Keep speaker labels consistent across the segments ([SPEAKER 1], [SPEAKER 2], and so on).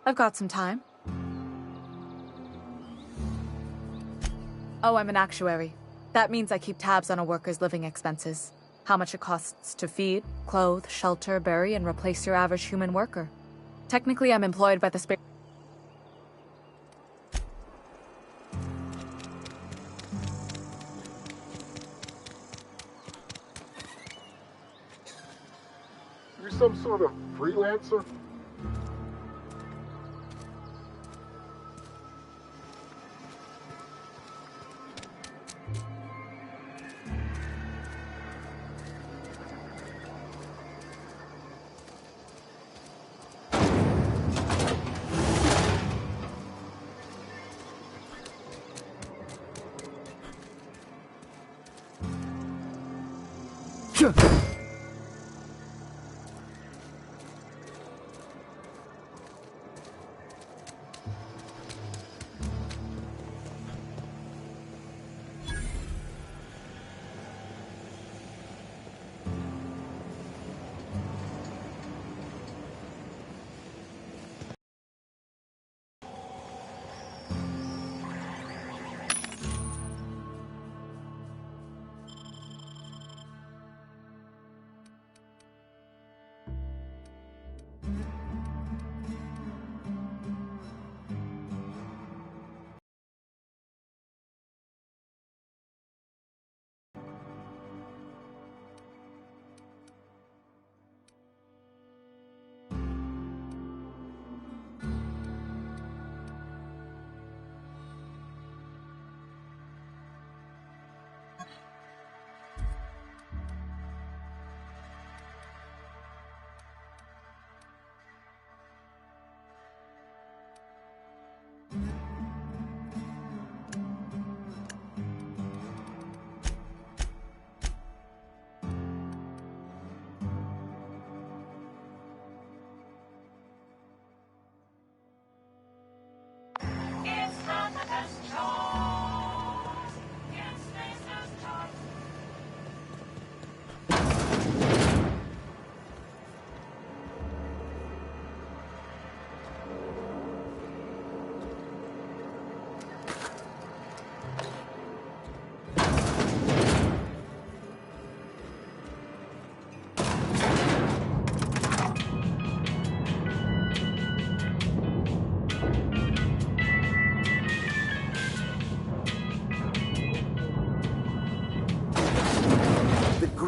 [SPEAKER 1] I've got some time. Oh, I'm an actuary. That means I keep tabs on a worker's living expenses. How much it costs to feed, clothe, shelter, bury, and replace your average human worker. Technically, I'm employed by the space.
[SPEAKER 2] You're some sort of freelancer?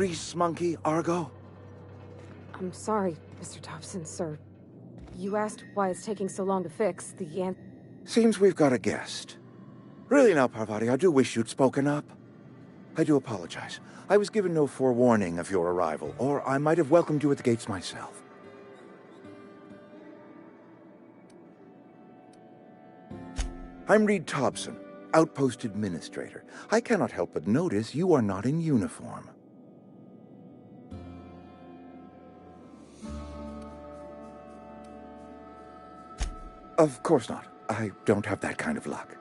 [SPEAKER 3] Grease monkey, Argo?
[SPEAKER 4] I'm sorry, Mr. Thompson, sir. You asked why it's taking so long to fix the
[SPEAKER 3] Seems we've got a guest. Really now, Parvati, I do wish you'd spoken up. I do apologize. I was given no forewarning of your arrival, or I might have welcomed you at the gates myself. I'm Reed Thompson, Outpost Administrator. I cannot help but notice you are not in uniform. Of course not. I don't have that kind of luck.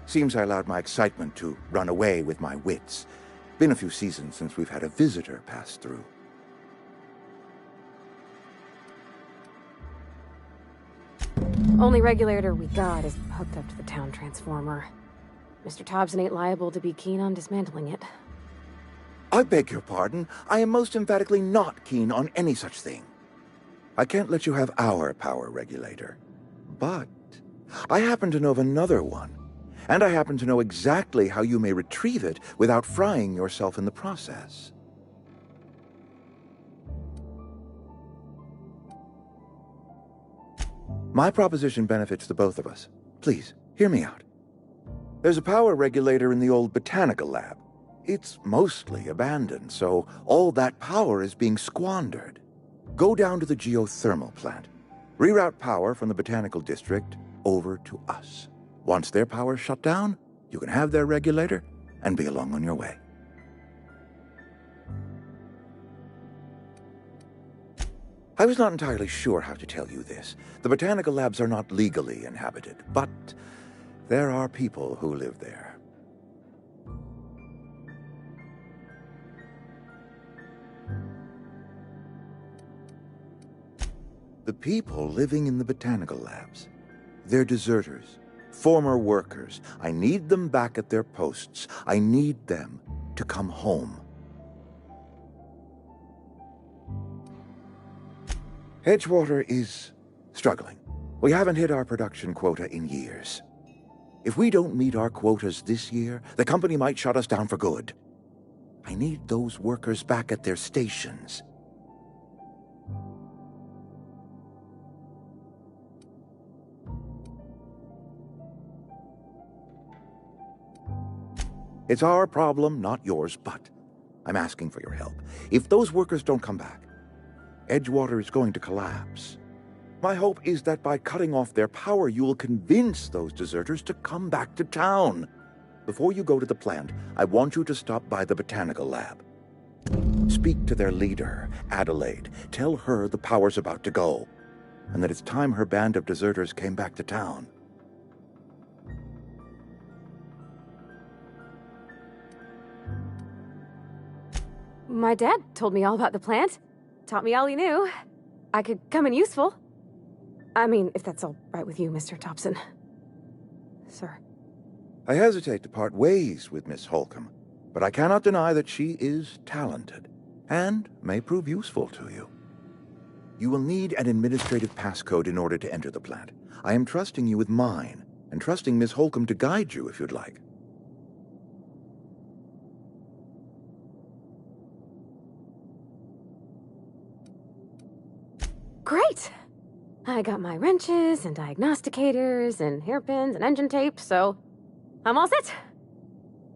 [SPEAKER 3] Seems I allowed my excitement to run away with my wits. Been a few seasons since we've had a visitor pass through.
[SPEAKER 4] only regulator we got is hooked up to the town transformer. Mr. Thompson ain't liable to be keen on dismantling it.
[SPEAKER 3] I beg your pardon. I am most emphatically not keen on any such thing. I can't let you have our power regulator. But I happen to know of another one. And I happen to know exactly how you may retrieve it without frying yourself in the process. My proposition benefits the both of us. Please, hear me out. There's a power regulator in the old botanical lab. It's mostly abandoned, so all that power is being squandered. Go down to the geothermal plant. Reroute power from the botanical district over to us. Once their power's shut down, you can have their regulator and be along on your way. I was not entirely sure how to tell you this. The botanical labs are not legally inhabited, but there are people who live there. The people living in the botanical labs. They're deserters, former workers. I need them back at their posts. I need them to come home. Edgewater is struggling. We haven't hit our production quota in years. If we don't meet our quotas this year, the company might shut us down for good. I need those workers back at their stations. It's our problem, not yours, but I'm asking for your help. If those workers don't come back, Edgewater is going to collapse. My hope is that by cutting off their power, you will convince those deserters to come back to town. Before you go to the plant, I want you to stop by the botanical lab. Speak to their leader, Adelaide. Tell her the power's about to go, and that it's time her band of deserters came back to town.
[SPEAKER 4] My dad told me all about the plant. Taught me all he knew. I could come in useful. I mean, if that's all right with you, Mr. Thompson. Sir.
[SPEAKER 3] I hesitate to part ways with Miss Holcomb, but I cannot deny that she is talented, and may prove useful to you. You will need an administrative passcode in order to enter the plant. I am trusting you with mine, and trusting Miss Holcomb to guide you if you'd like.
[SPEAKER 4] Great! I got my wrenches and diagnosticators and hairpins and engine tape, so I'm all set.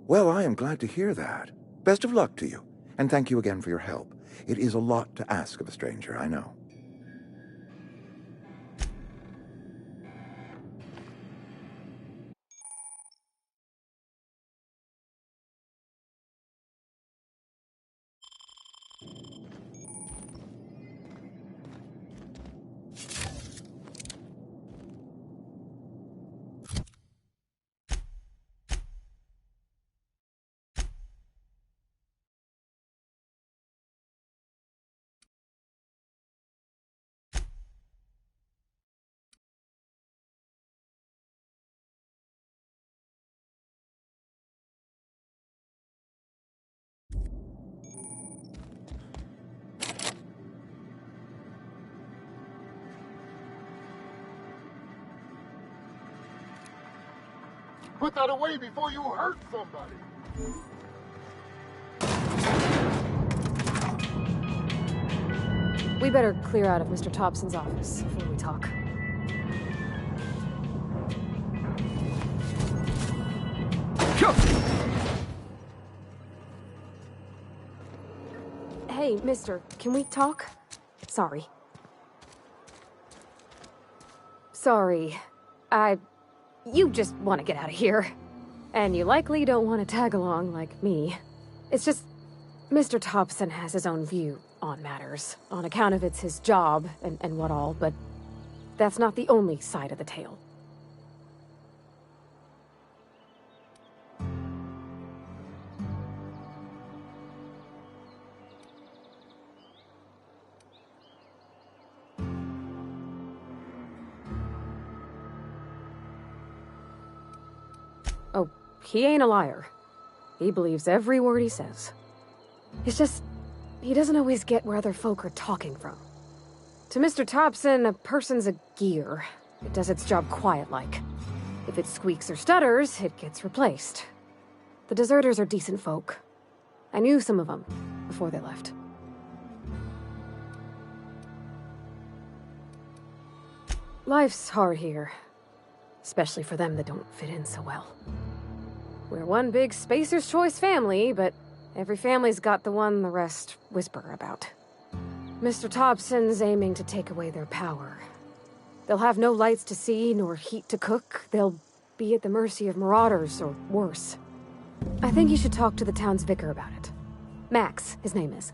[SPEAKER 3] Well, I am glad to hear that. Best of luck to you, and thank you again for your help. It is a lot to ask of a stranger, I know.
[SPEAKER 2] Put that away before you hurt somebody.
[SPEAKER 4] We better clear out of Mr. Thompson's office before we talk. Hey, mister, can we talk? Sorry. Sorry. You just want to get out of here. And you likely don't want to tag along like me. It's just, Mr. Thompson has his own view on matters, on account of it's his job and what all, but that's not the only side of the tale. Oh, he ain't a liar. He believes every word he says. It's just, he doesn't always get where other folk are talking from. To Mr. Thompson, a person's a gear. It does its job quiet-like. If it squeaks or stutters, it gets replaced. The deserters are decent folk. I knew some of them before they left. Life's hard here. Especially for them that don't fit in so well. We're one big Spacer's Choice family, but every family's got the one the rest whisper about. Mr. Thompson's aiming to take away their power. They'll have no lights to see, nor heat to cook. They'll be at the mercy of marauders, or worse. I think you should talk to the town's vicar about it. Max, his name is.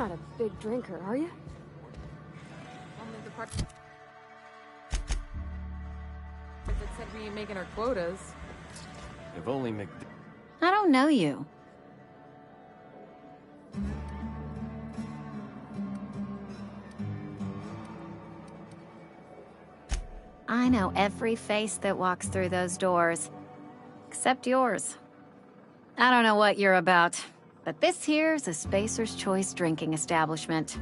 [SPEAKER 4] not a big drinker, are you?
[SPEAKER 1] Only the part that said we ain't making our quotas.
[SPEAKER 5] If only
[SPEAKER 6] I don't know you. I know every face that walks through those doors. Except yours. I don't know what you're about, but this here's a Spacer's Choice drinking establishment.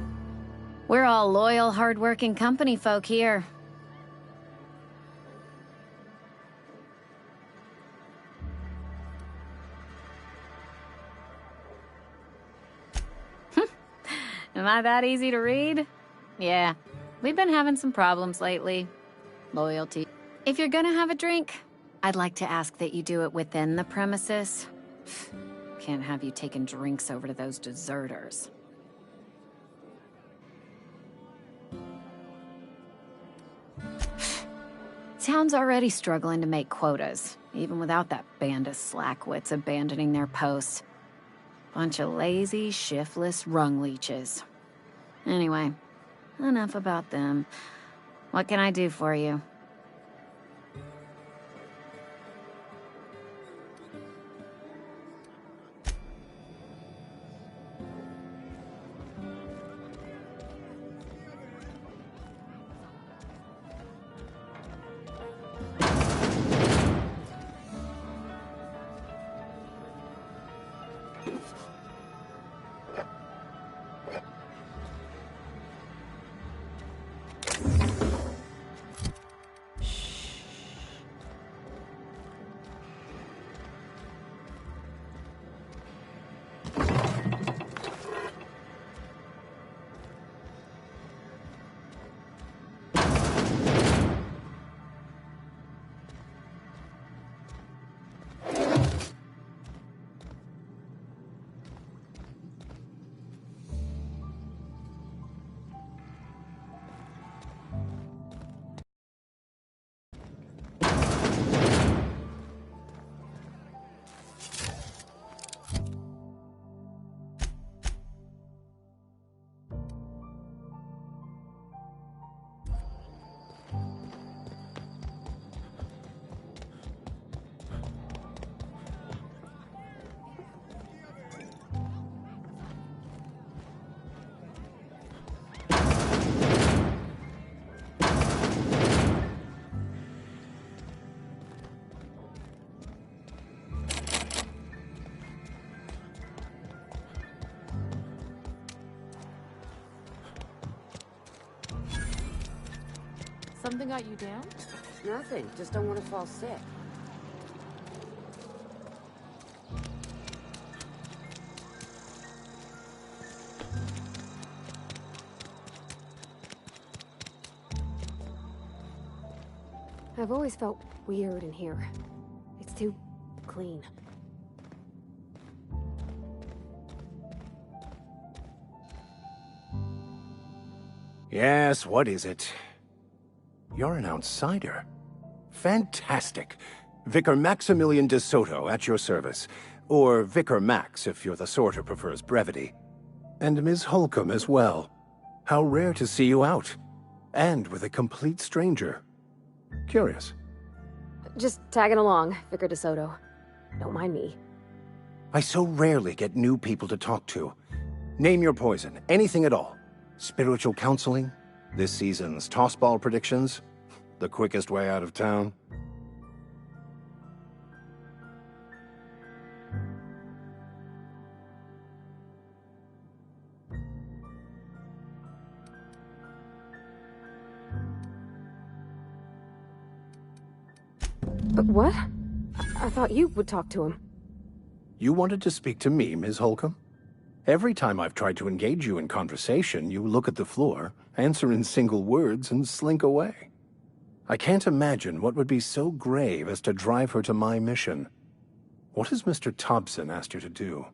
[SPEAKER 6] We're all loyal, hard-working company folk here. Am I that easy to read? Yeah, we've been having some problems lately. Loyalty. If you're gonna have a drink, I'd like to ask that you do it within the premises. Can't have you taking drinks over to those deserters. Town's already struggling to make quotas, even without that band of slackwits abandoning their posts. Bunch of lazy, shiftless rung leeches. Anyway, enough about them. What can I do for you?
[SPEAKER 1] Something got you down?
[SPEAKER 7] Nothing. Just don't want to fall sick.
[SPEAKER 4] I've always felt weird in here. It's too clean.
[SPEAKER 5] Yes, what is it? You're an outsider. Fantastic. Vicar Maximilian de Soto at your service. Or Vicar Max if you're the sort who prefers brevity. And Ms. Holcomb as well. How rare to see you out. And with a complete stranger. Curious.
[SPEAKER 4] Just tagging along, Vicar DeSoto. Don't mind me.
[SPEAKER 5] I so rarely get new people to talk to. Name your poison, anything at all. Spiritual counseling? This season's tossball predictions? The quickest way out of town?
[SPEAKER 4] But what? I thought you would talk to him.
[SPEAKER 5] You wanted to speak to me, Ms. Holcomb? Every time I've tried to engage you in conversation, you look at the floor, answer in single words, and slink away. I can't imagine what would be so grave as to drive her to my mission. What has Mr. Thompson asked you to do?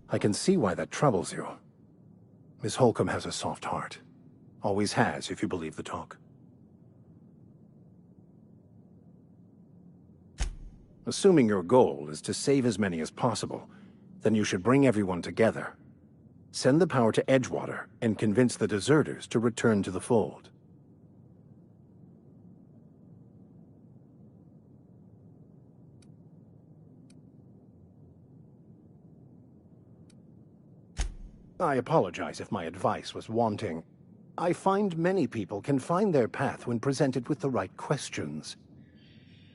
[SPEAKER 5] I can see why that troubles you. Miss Holcomb has a soft heart. Always has, if you believe the talk. Assuming your goal is to save as many as possible, then you should bring everyone together. Send the power to Edgewater and convince the deserters to return to the fold. I apologize if my advice was wanting. I find many people can find their path when presented with the right questions.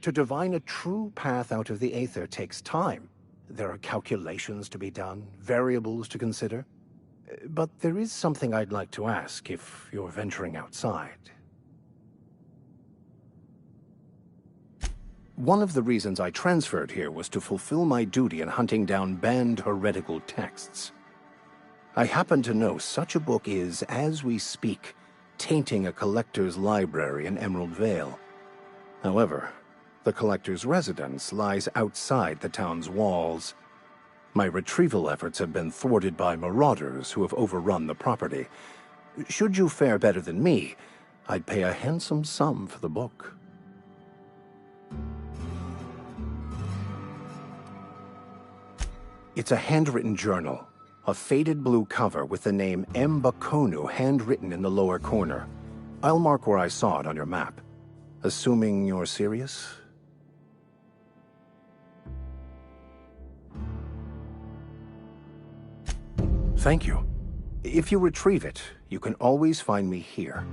[SPEAKER 5] To divine a true path out of the Aether takes time. There are calculations to be done, variables to consider. But there is something I'd like to ask if you're venturing outside. One of the reasons I transferred here was to fulfill my duty in hunting down banned heretical texts. I happen to know such a book is, as we speak, tainting a collector's library in Emerald Vale. However, the collector's residence lies outside the town's walls. My retrieval efforts have been thwarted by marauders who have overrun the property. Should you fare better than me, I'd pay a handsome sum for the book. It's a handwritten journal. A faded blue cover with the name M. Bakonu handwritten in the lower corner. I'll mark where I saw it on your map. Assuming you're serious? Thank you. If you retrieve it, you can always find me here.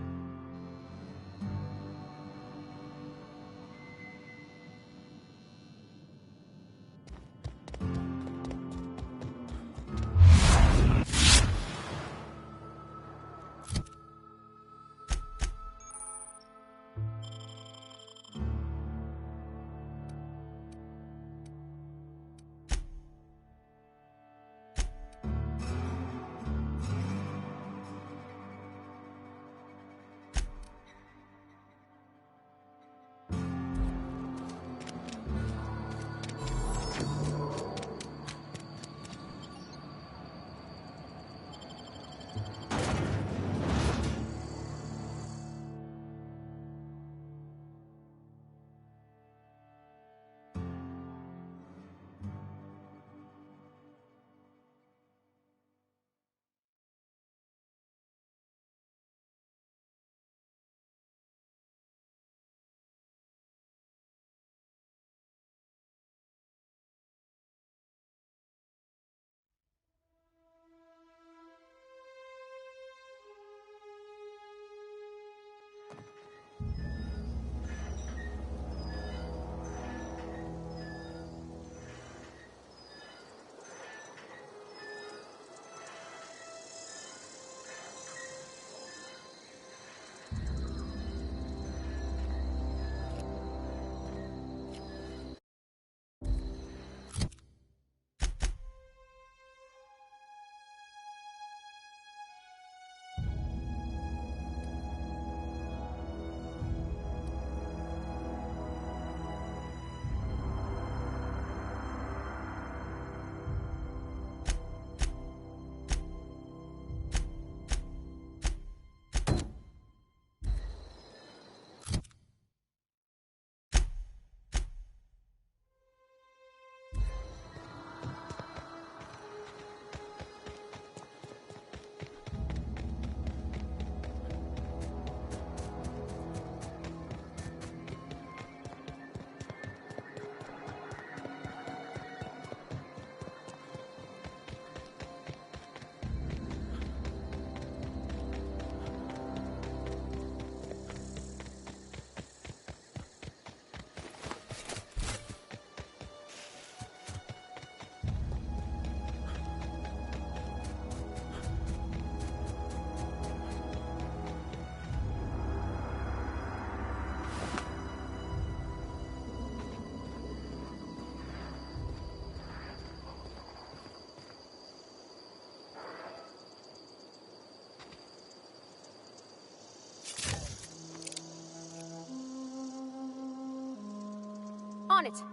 [SPEAKER 4] On it!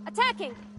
[SPEAKER 4] Attacking!